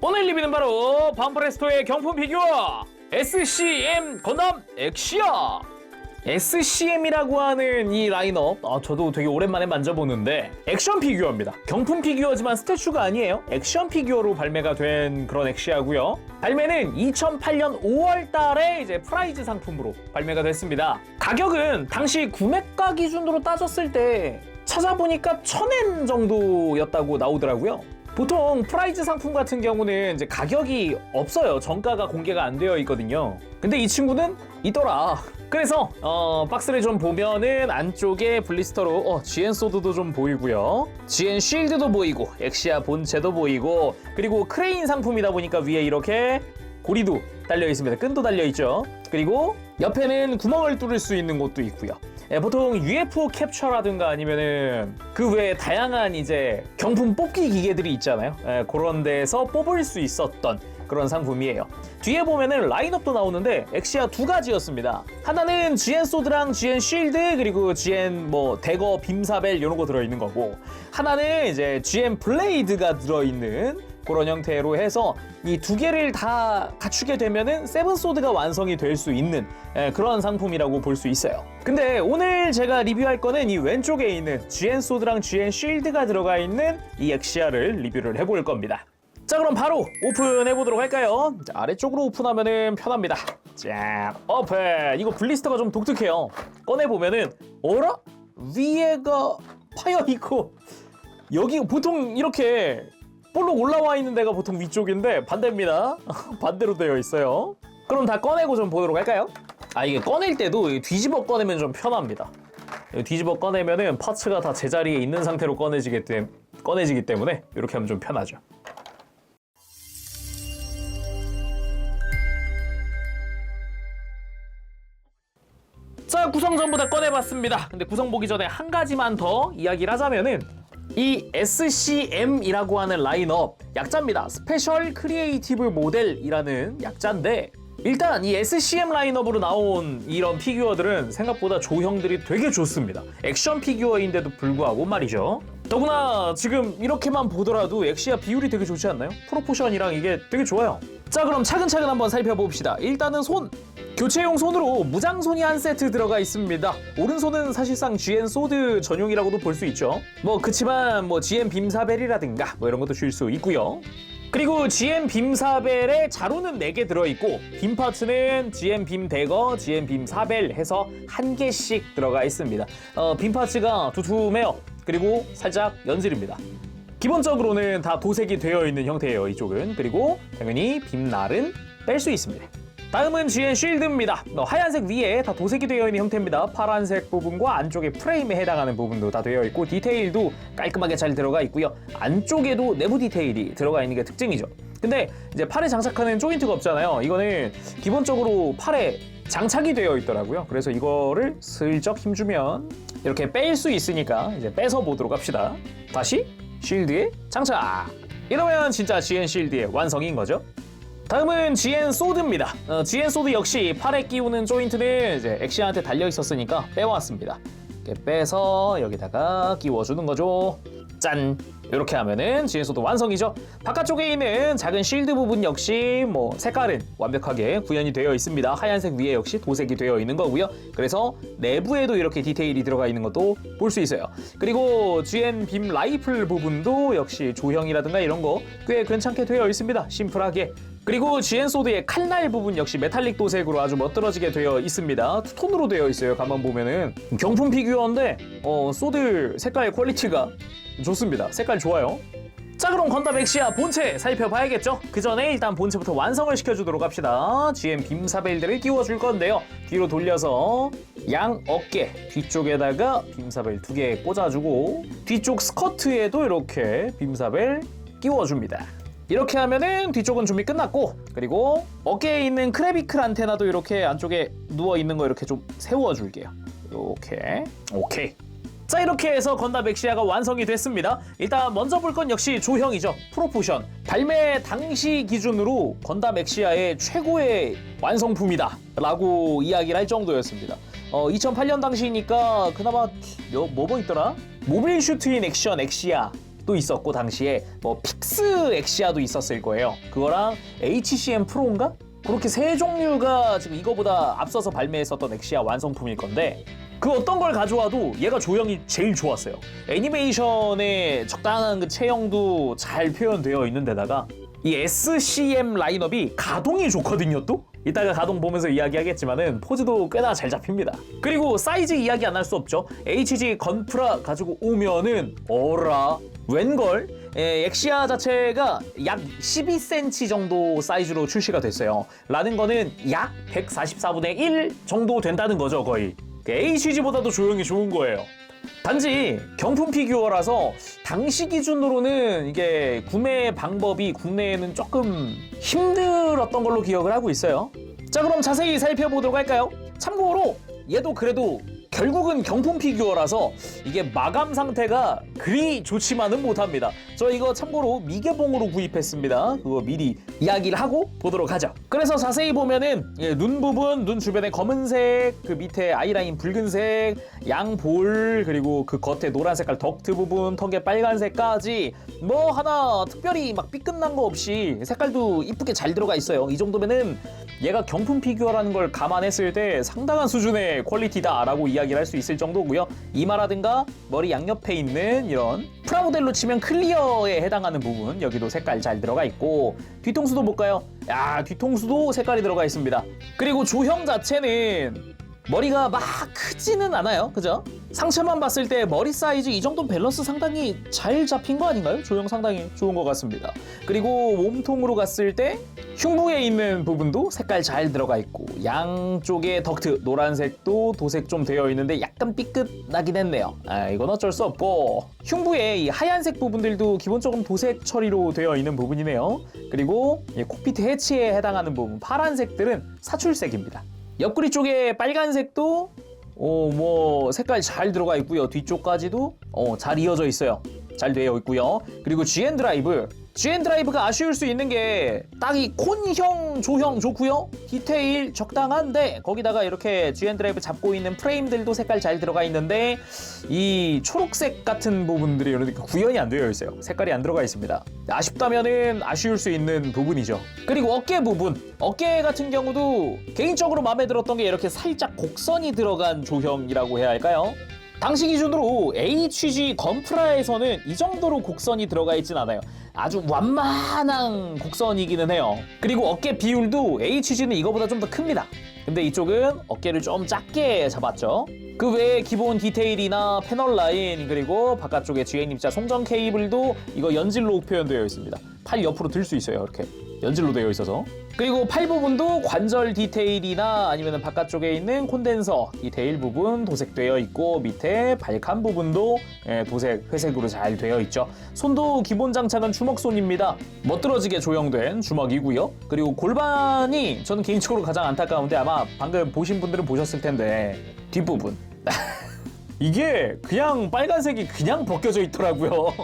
오늘 리뷰는 바로 반프레스토의 경품 피규어 SCM 건담 엑시아. SCM이라고 하는 이 라인업, 저도 되게 오랜만에 만져보는데 액션 피규어입니다. 경품 피규어지만 스태츄가 아니에요. 액션 피규어로 발매가 된 그런 엑시아고요. 발매는 2008년 5월 달에 이제 프라이즈 상품으로 발매가 됐습니다. 가격은 당시 구매가 기준으로 따졌을 때 찾아보니까 1000엔 정도였다고 나오더라고요. 보통 프라이즈 상품 같은 경우는 이제 가격이 없어요. 정가가 공개가 안 되어 있거든요. 근데 이 친구는 있더라. 그래서 박스를 좀 보면은 안쪽에 블리스터로 GN 소드도 좀 보이고요. GN 쉴드도 보이고 엑시아 본체도 보이고, 그리고 크레인 상품이다 보니까 위에 이렇게 고리도 달려 있습니다. 끈도 달려 있죠. 그리고 옆에는 구멍을 뚫을 수 있는 곳도 있고요. 보통 UFO 캡처라든가 아니면은 그 외에 다양한 이제 경품 뽑기 기계들이 있잖아요. 그런 데서 뽑을 수 있었던 그런 상품이에요. 뒤에 보면은 라인업도 나오는데 엑시아 두 가지였습니다. 하나는 GN 소드랑 GN 쉴드, 그리고 GN 대거 빔사벨 이런 거 들어있는 거고, 하나는 이제 GN 블레이드가 들어있는 그런 형태로 해서 이 두 개를 다 갖추게 되면은 세븐 소드가 완성이 될 수 있는 그런 상품이라고 볼 수 있어요. 근데 오늘 제가 리뷰할 거는 이 왼쪽에 있는 GN 소드랑 GN 쉴드가 들어가 있는 이 엑시아를 리뷰를 해볼 겁니다. 자, 그럼 바로 오픈해 보도록 할까요? 자, 아래쪽으로 오픈하면은 편합니다. 자, 오픈. 이거 블리스터가 좀 독특해요. 꺼내 보면은 어라? 위에가 파여 있고, 여기 보통 이렇게 볼록 올라와 있는 데가 보통 위쪽인데 반대입니다. 반대로 되어 있어요. 그럼 다 꺼내고 좀 보도록 할까요? 이게 꺼낼 때도 뒤집어 꺼내면 좀 편합니다. 뒤집어 꺼내면은 파츠가 다 제자리에 있는 상태로 꺼내지기 때문에 이렇게 하면 좀 편하죠. 자, 구성 전부 다 꺼내봤습니다. 근데 구성 보기 전에 한 가지만 더 이야기를 하자면은 이 SCM이라고 하는 라인업 약자입니다. 스페셜 크리에이티브 모델이라는 약자인데, 일단 이 SCM 라인업으로 나온 이런 피규어들은 생각보다 조형들이 되게 좋습니다. 액션 피규어인데도 불구하고 말이죠. 더구나 지금 이렇게만 보더라도 엑시아 비율이 되게 좋지 않나요? 프로포션이랑 이게 되게 좋아요. 자, 그럼 차근차근 한번 살펴봅시다. 일단은 손! 교체용 손으로 무장손이 한 세트 들어가 있습니다. 오른손은 사실상 GN 소드 전용이라고도 볼 수 있죠. 그치만 GN 빔사벨이라든가 이런 것도 줄 수 있고요. 그리고 GN 빔사벨에 자루는 4개 들어있고, 빔 파츠는 GN 빔 대거, GN 빔 사벨 해서 1개씩 들어가 있습니다. 빔 파츠가 두툼해요. 그리고 살짝 연질입니다. 기본적으로는 다 도색이 되어 있는 형태예요, 이쪽은. 그리고 당연히 빔날은 뺄 수 있습니다. 다음은 GN 쉴드입니다. 하얀색 위에 다 도색이 되어 있는 형태입니다. 파란색 부분과 안쪽에 프레임에 해당하는 부분도 다 되어 있고, 디테일도 깔끔하게 잘 들어가 있고요. 안쪽에도 내부 디테일이 들어가 있는 게 특징이죠. 근데 이제 팔에 장착하는 조인트가 없잖아요. 이거는 기본적으로 팔에 장착이 되어 있더라고요. 그래서 이거를 슬쩍 힘주면 이렇게 뺄 수 있으니까 이제 빼서 보도록 합시다. 다시 쉴드에 장착! 이러면 진짜 GN 쉴드의 완성인 거죠. 다음은 GN 소드입니다. GN 소드 역시 팔에 끼우는 조인트는 이제 엑시아한테 달려 있었으니까 빼왔습니다. 이렇게 빼서 여기다가 끼워주는 거죠. 짠! 이렇게 하면은 GN 소드 완성이죠. 바깥쪽에 있는 작은 쉴드 부분 역시 색깔은 완벽하게 구현이 되어 있습니다. 하얀색 위에 역시 도색이 되어 있는 거고요. 그래서 내부에도 이렇게 디테일이 들어가 있는 것도 볼 수 있어요. 그리고 GN 빔 라이플 부분도 역시 조형이라든가 이런 거 꽤 괜찮게 되어 있습니다. 심플하게. 그리고 GN 소드의 칼날 부분 역시 메탈릭 도색으로 아주 멋들어지게 되어 있습니다. 투톤으로 되어 있어요. 가만 보면은 경품 피규어인데 소드 색깔 퀄리티가 좋습니다. 색깔 좋아요. 자, 그럼 건담 엑시아 본체 살펴봐야겠죠? 그 전에 일단 본체부터 완성을 시켜주도록 합시다. GN 빔사벨들을 끼워줄 건데요. 뒤로 돌려서 양 어깨 뒤쪽에다가 빔사벨 2개 꽂아주고, 뒤쪽 스커트에도 이렇게 빔사벨 끼워줍니다. 이렇게 하면은 뒤쪽은 준비 끝났고, 그리고 어깨에 있는 크레비클 안테나도 이렇게 안쪽에 누워있는 거 이렇게 좀 세워줄게요. 이렇게. 오케이. 자, 이렇게 해서 건담 엑시아가 완성이 됐습니다. 일단 먼저 볼 건 역시 조형이죠. 프로포션. 발매 당시 기준으로 건담 엑시아의 최고의 완성품이다 라고 이야기를 할 정도였습니다. 2008년 당시니까 그나마 뭐 있더라? 모빌 슈트인 액션 엑시아 또 있었고 당시에 뭐 픽스 엑시아도 있었을 거예요. 그거랑 HCM 프로인가? 그렇게 세 종류가 지금 이거보다 앞서서 발매했었던 엑시아 완성품일 건데 그 어떤 걸 가져와도 얘가 조형이 제일 좋았어요. 애니메이션의 적당한 그 체형도 잘 표현되어 있는 데다가 이 SCM 라인업이 가동이 좋거든요 또? 이따가 가동 보면서 이야기하겠지만은 포즈도 꽤나 잘 잡힙니다. 그리고 사이즈 이야기 안 할 수 없죠. HG 건프라 가지고 오면은 어라 웬걸? 엑시아 자체가 약 12cm 정도 사이즈로 출시가 됐어요. 라는 거는 약 144분의 1 정도 된다는 거죠 거의. HG보다도 조형이 좋은 거예요. 단지 경품 피규어라서 당시 기준으로는 이게 구매 방법이 국내에는 조금 힘들었던 걸로 기억을 하고 있어요. 자, 그럼 자세히 살펴보도록 할까요? 참고로 얘도 그래도 결국은 경품 피규어라서 이게 마감 상태가 그리 좋지만은 못합니다. 저 이거 참고로 미개봉으로 구입했습니다. 그거 미리 이야기를 하고 보도록 하죠. 그래서 자세히 보면은 눈 부분, 눈 주변에 검은색, 그 밑에 아이라인 붉은색, 양볼, 그리고 그 겉에 노란 색깔 덕트 부분, 턱에 빨간색까지 뭐 하나 특별히 막 삐끗난 거 없이 색깔도 이쁘게 잘 들어가 있어요. 이 정도면은 얘가 경품 피규어라는 걸 감안했을 때 상당한 수준의 퀄리티다라고 이야기를 할 수 있을 정도고요. 이마라든가 머리 양옆에 있는 이런 프라모델로 치면 클리어에 해당하는 부분 여기도 색깔 잘 들어가 있고 뒤통수도 볼까요? 야, 뒤통수도 색깔이 들어가 있습니다. 그리고 조형 자체는 머리가 막 크지는 않아요. 그죠? 상체만 봤을 때 머리 사이즈 이 정도 밸런스 상당히 잘 잡힌 거 아닌가요? 조형 상당히 좋은 것 같습니다. 그리고 몸통으로 갔을 때 흉부에 있는 부분도 색깔 잘 들어가 있고 양쪽에 덕트 노란색도 도색 좀 되어 있는데 약간 삐끗나긴 했네요. 이건 어쩔 수 없고 흉부에 이 하얀색 부분들도 기본적으로 도색 처리로 되어 있는 부분이네요. 그리고 콕피트 해치에 해당하는 부분 파란색들은 사출색입니다. 옆구리 쪽에 빨간색도 뭐 색깔 잘 들어가 있고요. 뒤쪽까지도 잘 이어져 있어요. 잘 되어 있고요. 그리고 GN 드라이브가 아쉬울 수 있는 게 딱 이 콘형 조형 좋고요. 디테일 적당한데 거기다가 이렇게 GN 드라이브 잡고 있는 프레임들도 색깔 잘 들어가 있는데 이 초록색 같은 부분들이 이렇게 구현이 안 되어 있어요. 색깔이 안 들어가 있습니다. 아쉽다면은 아쉬울 수 있는 부분이죠. 그리고 어깨 부분, 어깨 같은 경우도 개인적으로 마음에 들었던 게 이렇게 살짝 곡선이 들어간 조형이라고 해야 할까요? 당시 기준으로 HG 건프라에서는 이 정도로 곡선이 들어가 있진 않아요. 아주 완만한 곡선이기는 해요. 그리고 어깨 비율도 HG는 이거보다 좀 더 큽니다. 근데 이쪽은 어깨를 좀 작게 잡았죠. 그 외에 기본 디테일이나 패널 라인 그리고 바깥쪽에 GN 입자 송전 케이블도 이거 연질로 표현되어 있습니다. 팔 옆으로 들 수 있어요. 이렇게 연질로 되어 있어서. 그리고 팔 부분도 관절 디테일이나 아니면 바깥쪽에 있는 콘덴서 디테일 부분 도색되어 있고 밑에 발칸 부분도 도색 회색으로 잘 되어 있죠. 손도 기본 장착은 주먹손입니다. 멋들어지게 조형된 주먹이고요. 그리고 골반이 저는 개인적으로 가장 안타까운데 아마 방금 보신 분들은 보셨을 텐데 뒷부분 이게 그냥 빨간색이 그냥 벗겨져 있더라고요.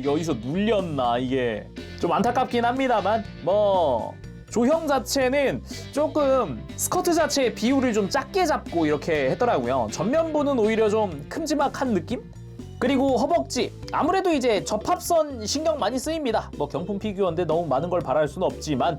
여기서 눌렸나 이게 좀 안타깝긴 합니다만 뭐 조형 자체는 조금 스커트 자체의 비율을 좀 작게 잡고 이렇게 했더라고요. 전면부는 오히려 좀 큼지막한 느낌? 그리고 허벅지 아무래도 이제 접합선 신경 많이 쓰입니다. 뭐 경품 피규어인데 너무 많은 걸 바랄 수는 없지만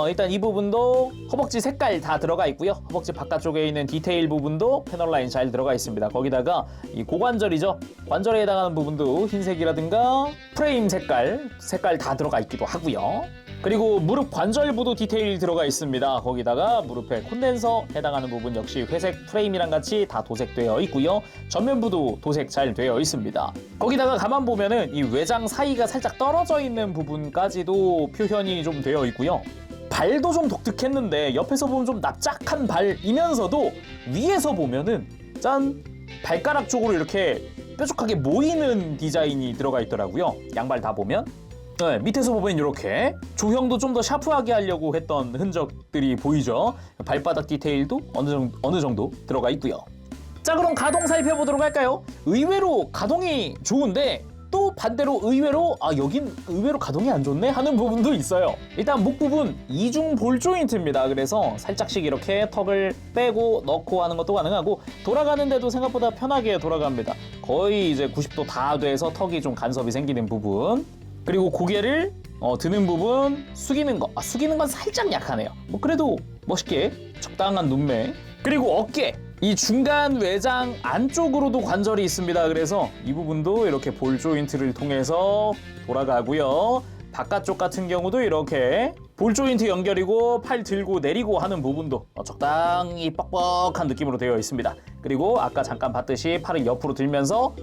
일단 이 부분도 허벅지 색깔 다 들어가 있고요. 허벅지 바깥쪽에 있는 디테일 부분도 패널 라인 잘 들어가 있습니다. 거기다가 이 고관절이죠. 관절에 해당하는 부분도 흰색이라든가 프레임 색깔 다 들어가 있기도 하고요. 그리고 무릎 관절부도 디테일 들어가 있습니다. 거기다가 무릎에 콘덴서 해당하는 부분 역시 회색 프레임이랑 같이 다 도색되어 있고요. 전면부도 도색 잘 되어 있습니다. 거기다가 가만 보면은 이 외장 사이가 살짝 떨어져 있는 부분까지도 표현이 좀 되어 있고요. 발도 좀 독특했는데 옆에서 보면 좀 납작한 발이면서도 위에서 보면은 짠! 발가락 쪽으로 이렇게 뾰족하게 모이는 디자인이 들어가 있더라고요. 양발 다 보면. 네, 밑에서 보면 이렇게 조형도 좀 더 샤프하게 하려고 했던 흔적들이 보이죠. 발바닥 디테일도 어느 정도 들어가 있고요. 자, 그럼 가동 살펴보도록 할까요? 의외로 가동이 좋은데 또 또 반대로 의외로 여긴 의외로 가동이 안 좋네 하는 부분도 있어요. 일단 목 부분 이중 볼 조인트입니다. 그래서 살짝씩 이렇게 턱을 빼고 넣고 하는 것도 가능하고 돌아가는데도 생각보다 편하게 돌아갑니다. 거의 이제 90도 다 돼서 턱이 좀 간섭이 생기는 부분. 그리고 고개를 드는 부분 숙이는 거 숙이는 건 살짝 약하네요. 뭐 그래도 멋있게 적당한 눈매. 그리고 어깨 이 중간 외장 안쪽으로도 관절이 있습니다. 그래서 이 부분도 이렇게 볼 조인트를 통해서 돌아가고요. 바깥쪽 같은 경우도 이렇게 볼 조인트 연결이고 팔 들고 내리고 하는 부분도 적당히 뻑뻑한 느낌으로 되어 있습니다. 그리고 아까 잠깐 봤듯이 팔을 옆으로 들면서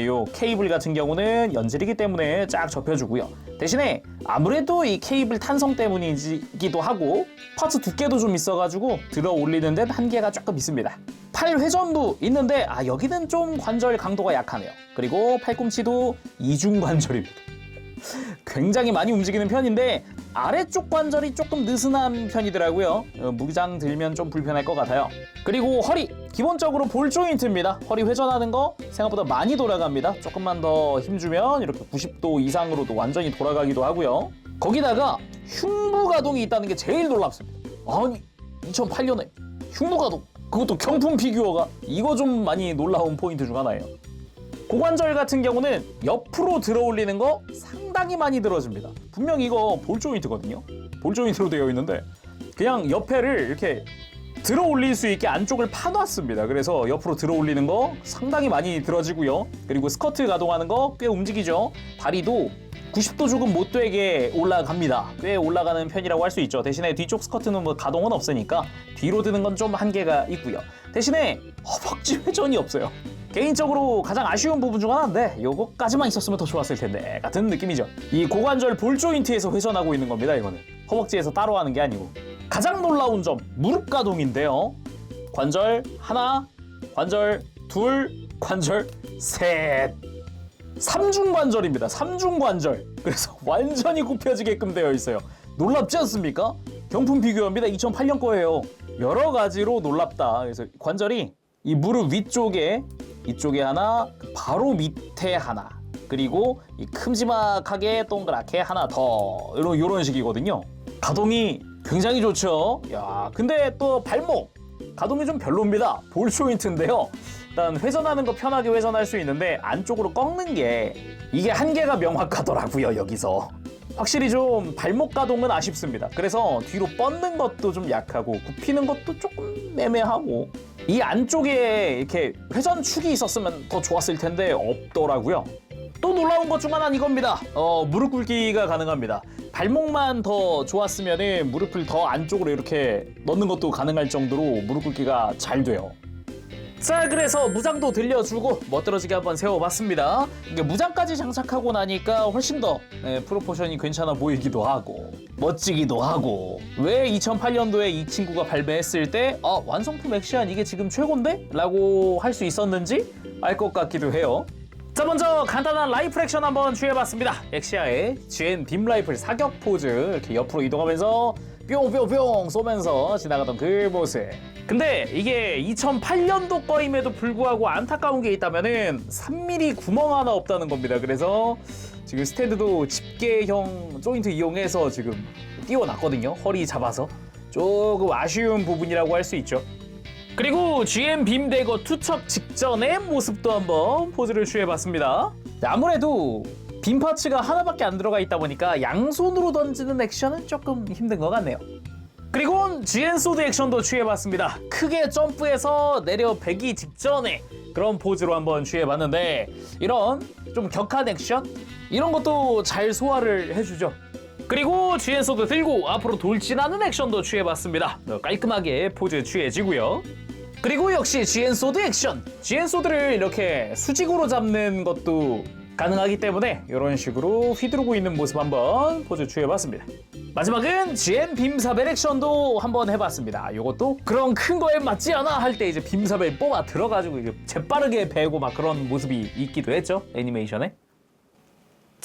요 케이블 같은 경우는 연질이기 때문에 쫙 접혀주고요. 대신에 아무래도 이 케이블 탄성 때문이기도 하고 파츠 두께도 좀 있어가지고 들어 올리는 데는 한계가 조금 있습니다. 팔 회전부 있는데 여기는 좀 관절 강도가 약하네요. 그리고 팔꿈치도 이중 관절입니다. 굉장히 많이 움직이는 편인데 아래쪽 관절이 조금 느슨한 편이더라고요. 무장 들면 좀 불편할 것 같아요. 그리고 허리 기본적으로 볼 조인트입니다. 허리 회전하는 거 생각보다 많이 돌아갑니다. 조금만 더 힘주면 이렇게 90도 이상으로도 완전히 돌아가기도 하고요. 거기다가 흉부 가동이 있다는 게 제일 놀랍습니다. 아니 2008년에 흉부 가동 그것도 경품 피규어가 이거 좀 많이 놀라운 포인트 중 하나예요. 고관절 같은 경우는 옆으로 들어 올리는 거 상당히 많이 들어집니다. 분명 이거 볼 조인트거든요. 볼 조인트로 되어 있는데 그냥 옆에를 이렇게 들어 올릴 수 있게 안쪽을 파놨습니다. 그래서 옆으로 들어 올리는 거 상당히 많이 들어지고요. 그리고 스커트 가동하는 거 꽤 움직이죠. 다리도 90도 조금 못 되게 올라갑니다. 꽤 올라가는 편이라고 할 수 있죠. 대신에 뒤쪽 스커트는 뭐 가동은 없으니까 뒤로 드는 건 좀 한계가 있고요. 대신에 허벅지 회전이 없어요. 개인적으로 가장 아쉬운 부분 중 하나인데 요거까지만 있었으면 더 좋았을 텐데 같은 느낌이죠. 이 고관절 볼 조인트에서 회전하고 있는 겁니다. 이거는 허벅지에서 따로 하는 게 아니고. 가장 놀라운 점 무릎 가동인데요. 관절 하나, 관절 둘, 관절 셋. 삼중관절입니다. 삼중관절. 그래서 완전히 굽혀지게끔 되어 있어요. 놀랍지 않습니까? 경품 피규어입니다. 2008년 거예요. 여러 가지로 놀랍다. 그래서 관절이 이 무릎 위쪽에 이쪽에 하나, 바로 밑에 하나, 그리고 이 큼지막하게 동그랗게 하나 더 이런 식이거든요. 가동이 굉장히 좋죠. 야, 근데 또 발목 가동이 좀 별로입니다. 볼 조인트인데요. 일단 회전하는 거 편하게 회전할 수 있는데 안쪽으로 꺾는 게 이게 한계가 명확하더라고요. 여기서 확실히 좀 발목 가동은 아쉽습니다. 그래서 뒤로 뻗는 것도 좀 약하고 굽히는 것도 조금 애매하고 이 안쪽에 이렇게 회전축이 있었으면 더 좋았을 텐데 없더라고요. 또 놀라운 것 중 하나는 이겁니다. 무릎 꿇기가 가능합니다. 발목만 더 좋았으면 무릎을 더 안쪽으로 이렇게 넣는 것도 가능할 정도로 무릎 꿇기가 잘 돼요. 자, 그래서 무장도 들려주고 멋들어지게 한번 세워봤습니다. 이게 무장까지 장착하고 나니까 훨씬 더 프로포션이 괜찮아 보이기도 하고 멋지기도 하고 왜 2008년도에 이 친구가 발매했을 때 완성품 엑시안 이게 지금 최고인데? 라고 할 수 있었는지 알 것 같기도 해요. 자, 먼저 간단한 라이플 액션 한번 취해봤습니다. 엑시아의 GN 빔 라이플 사격 포즈 이렇게 옆으로 이동하면서 뿅뿅뿅 쏘면서 지나가던 그 모습. 근데 이게 2008년도 거임에도 불구하고 안타까운 게 있다면은 3mm 구멍 하나 없다는 겁니다. 그래서 지금 스탠드도 집게형 조인트 이용해서 지금 띄워놨거든요. 허리 잡아서 조금 아쉬운 부분이라고 할 수 있죠. 그리고 GM 빔 대거 투척 직전의 모습도 한번 포즈를 취해봤습니다. 아무래도 빔 파츠가 하나밖에 안 들어가 있다 보니까 양손으로 던지는 액션은 조금 힘든 것 같네요. 그리고 GN 소드 액션도 취해봤습니다. 크게 점프해서 내려 배기 직전에 그런 포즈로 한번 취해봤는데 이런 좀 격한 액션? 이런 것도 잘 소화를 해주죠. 그리고 GN 소드 들고 앞으로 돌진하는 액션도 취해봤습니다. 깔끔하게 포즈 취해지고요. 그리고 역시 GN 소드 액션! GN 소드를 이렇게 수직으로 잡는 것도 가능하기 때문에 이런 식으로 휘두르고 있는 모습 한번 포즈 취해봤습니다. 마지막은 GN 빔사벨 액션도 한번 해봤습니다. 이것도 그런 큰 거에 맞지 않아 할 때 이제 빔사벨 뽑아 들어가지고 이제 재빠르게 베고 막 그런 모습이 있기도 했죠. 애니메이션에.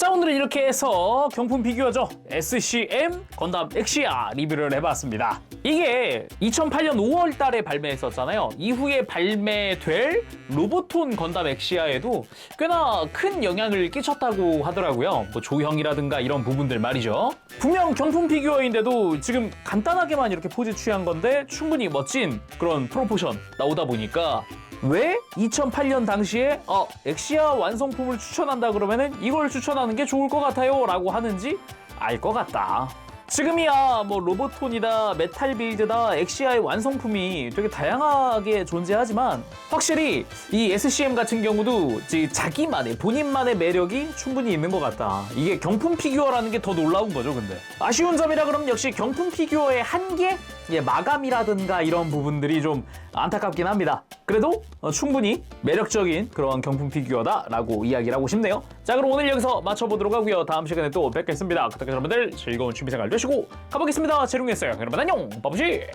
자, 오늘은 이렇게 해서 경품 피규어죠. SCM 건담 엑시아 리뷰를 해봤습니다. 이게 2008년 5월 달에 발매했었잖아요. 이후에 발매될 로보톤 건담 엑시아에도 꽤나 큰 영향을 끼쳤다고 하더라고요. 뭐 조형이라든가 이런 부분들 말이죠. 분명 경품 피규어인데도 지금 간단하게만 이렇게 포즈 취한 건데 충분히 멋진 그런 프로포션 나오다 보니까 왜 2008년 당시에 엑시아 완성품을 추천한다 그러면은 이걸 추천하는 게 좋을 것 같아요 라고 하는지 알 것 같다. 지금이야 뭐 로보톤이다 메탈 빌드다 엑시아의 완성품이 되게 다양하게 존재하지만 확실히 이 SCM 같은 경우도 자기만의 본인만의 매력이 충분히 있는 것 같다. 이게 경품 피규어라는 게 더 놀라운 거죠. 근데 아쉬운 점이라 그러면 역시 경품 피규어의 한계? 마감이라든가 이런 부분들이 좀 안타깝긴 합니다. 그래도 충분히 매력적인 그런 경품 피규어다라고 이야기를 하고 싶네요. 자, 그럼 오늘 여기서 마쳐보도록 하고요. 다음 시간에 또 뵙겠습니다. 그때까지 여러분들 즐거운 취미생활 되시고 가보겠습니다. 재롱이었어요. 여러분 안녕. 바보시.